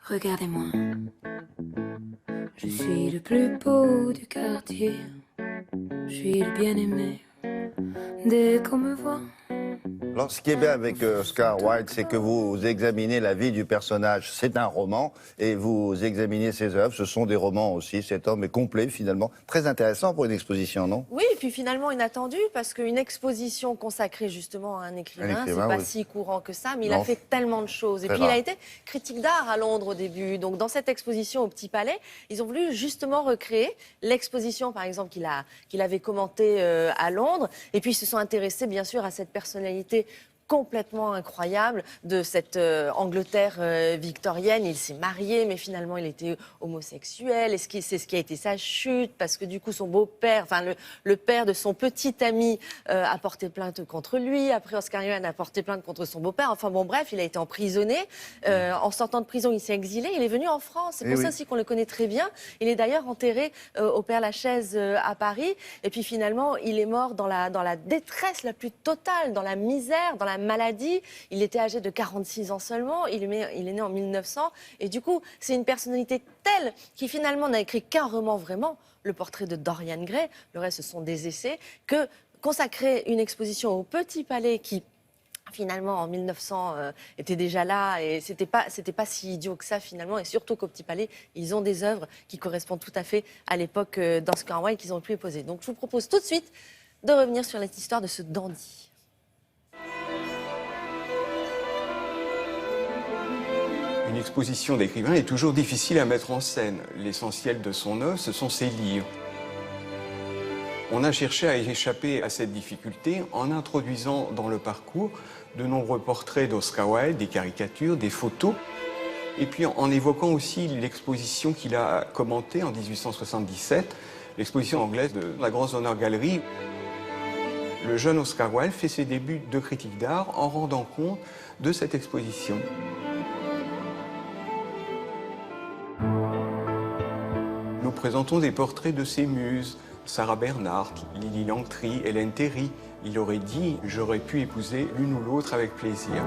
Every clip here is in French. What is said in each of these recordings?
Regardez-moi, je suis le plus beau du quartier, je suis le bien-aimé dès qu'on me voit. Alors, ce qui est bien avec Oscar Wilde, c'est que vous examinez la vie du personnage. C'est un roman, et vous examinez ses œuvres. Ce sont des romans aussi. Cet homme est complet, finalement. Très intéressant pour une exposition, non? Oui, et puis finalement inattendu, parce qu'une exposition consacrée justement à un écrivain, c'est pas oui. si courant que ça, mais il Non, a fait tellement de choses. Et très puis il a rare. été critique d'art à Londres au début. Donc dans cette exposition au Petit Palais, ils ont voulu justement recréer l'exposition, par exemple, qu'il avait commentée à Londres. Et puis ils se sont intéressés, bien sûr, à cette personnalité complètement incroyable de cette Angleterre victorienne. Il s'est marié, mais finalement il était homosexuel. Et c'est ce qui a été sa chute, parce que du coup son beau-père, enfin le père de son petit ami a porté plainte contre lui. Après, Oscar Wilde a porté plainte contre son beau-père. Enfin bon, bref, il a été emprisonné. En sortant de prison, il s'est exilé. Il est venu en France. C'est pour ça aussi qu'on le connaît très bien. Il est d'ailleurs enterré au Père-Lachaise à Paris. Et puis finalement, il est mort dans la détresse la plus totale, dans la misère, dans la maladie. Il était âgé de 46 ans seulement. Il est né en 1900. Et du coup, c'est une personnalité telle qui finalement n'a écrit qu'un roman vraiment, le portrait de Dorian Gray. Le reste, ce sont des essais. Que consacrer une exposition au Petit Palais qui finalement, en 1900, était déjà là, et c'était pas si idiot que ça, finalement, et surtout qu'au Petit Palais, ils ont des œuvres qui correspondent tout à fait à l'époque d'Oscar Wilde qu'ils ont pu poser. Donc, je vous propose tout de suite de revenir sur cette histoire de ce dandy. Une exposition d'écrivain est toujours difficile à mettre en scène. L'essentiel de son œuvre, ce sont ses livres. On a cherché à échapper à cette difficulté en introduisant dans le parcours de nombreux portraits d'Oscar Wilde, des caricatures, des photos, et puis en évoquant aussi l'exposition qu'il a commentée en 1877, l'exposition anglaise de la Grosvenor Gallery. Le jeune Oscar Wilde fait ses débuts de critique d'art en rendant compte de cette exposition. Nous présentons des portraits de ses muses, Sarah Bernhardt, Lily Langtry, Hélène Terry. Il aurait dit « j'aurais pu épouser l'une ou l'autre avec plaisir ».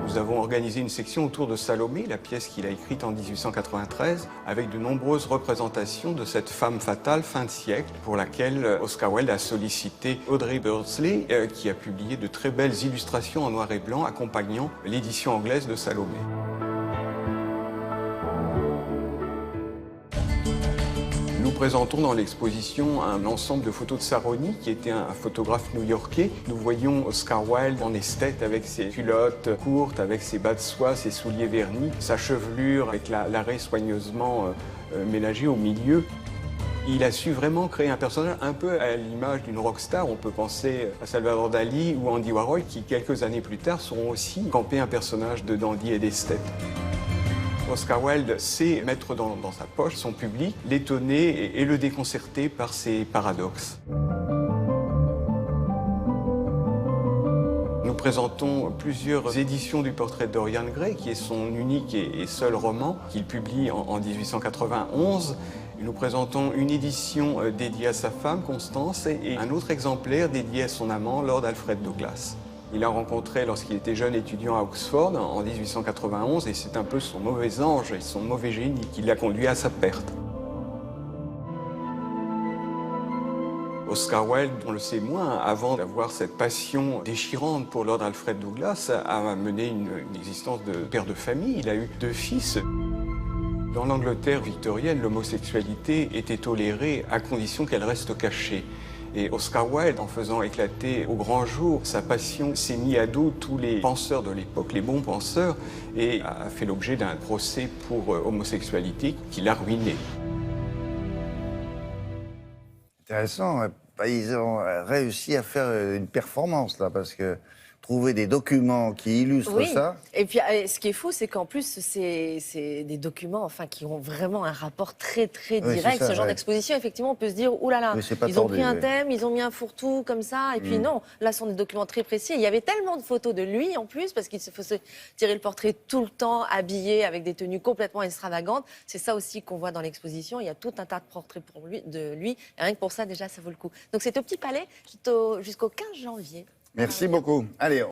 Nous avons organisé une section autour de Salomé, la pièce qu'il a écrite en 1893, avec de nombreuses représentations de cette femme fatale fin de siècle, pour laquelle Oscar Wilde a sollicité Audrey Beardsley, qui a publié de très belles illustrations en noir et blanc accompagnant l'édition anglaise de Salomé. Nous présentons dans l'exposition un ensemble de photos de Saroni, qui était un photographe new-yorkais. Nous voyons Oscar Wilde en esthète avec ses culottes courtes, avec ses bas de soie, ses souliers vernis, sa chevelure avec l'arrêt soigneusement ménagé au milieu. Il a su vraiment créer un personnage un peu à l'image d'une rockstar. On peut penser à Salvador Dali ou Andy Warhol, qui quelques années plus tard seront aussi campés un personnage de dandy et d'esthète. Oscar Wilde sait mettre dans sa poche son public, l'étonner et le déconcerter par ses paradoxes. Nous présentons plusieurs éditions du portrait de Dorian Gray, qui est son unique et seul roman qu'il publie en 1891. Nous présentons une édition dédiée à sa femme, Constance, et un autre exemplaire dédié à son amant, Lord Alfred Douglas. Il a rencontré lorsqu'il était jeune étudiant à Oxford en 1891, et c'est un peu son mauvais ange et son mauvais génie qui l'a conduit à sa perte. Oscar Wilde, on le sait moins, avant d'avoir cette passion déchirante pour Lord Alfred Douglas, a mené une existence de père de famille. Il a eu 2 fils. Dans l'Angleterre victorienne, l'homosexualité était tolérée à condition qu'elle reste cachée. Et Oscar Wilde, en faisant éclater au grand jour sa passion, s'est mis à dos tous les penseurs de l'époque, les bons penseurs, et a fait l'objet d'un procès pour homosexualité qui l'a ruiné. Intéressant. Ils ont réussi à faire une performance, là, parce que trouver des documents qui illustrent ça... Et puis, ce qui est fou, c'est qu'en plus, c'est des documents qui ont vraiment un rapport très, très direct. Ça, ce genre d'exposition, effectivement, on peut se dire, oulala, ils ont pris un thème, ils ont mis un fourre-tout comme ça, et puis non, là, ce sont des documents très précis. Il y avait tellement de photos de lui, en plus, parce qu'il se faisait tirer le portrait tout le temps, habillé, avec des tenues complètement extravagantes. C'est ça aussi qu'on voit dans l'exposition. Il y a tout un tas de portraits de lui, et rien que pour ça, déjà, ça vaut le coup. Donc, c'est au Petit Palais jusqu'au 15 janvier. Merci beaucoup. Allez.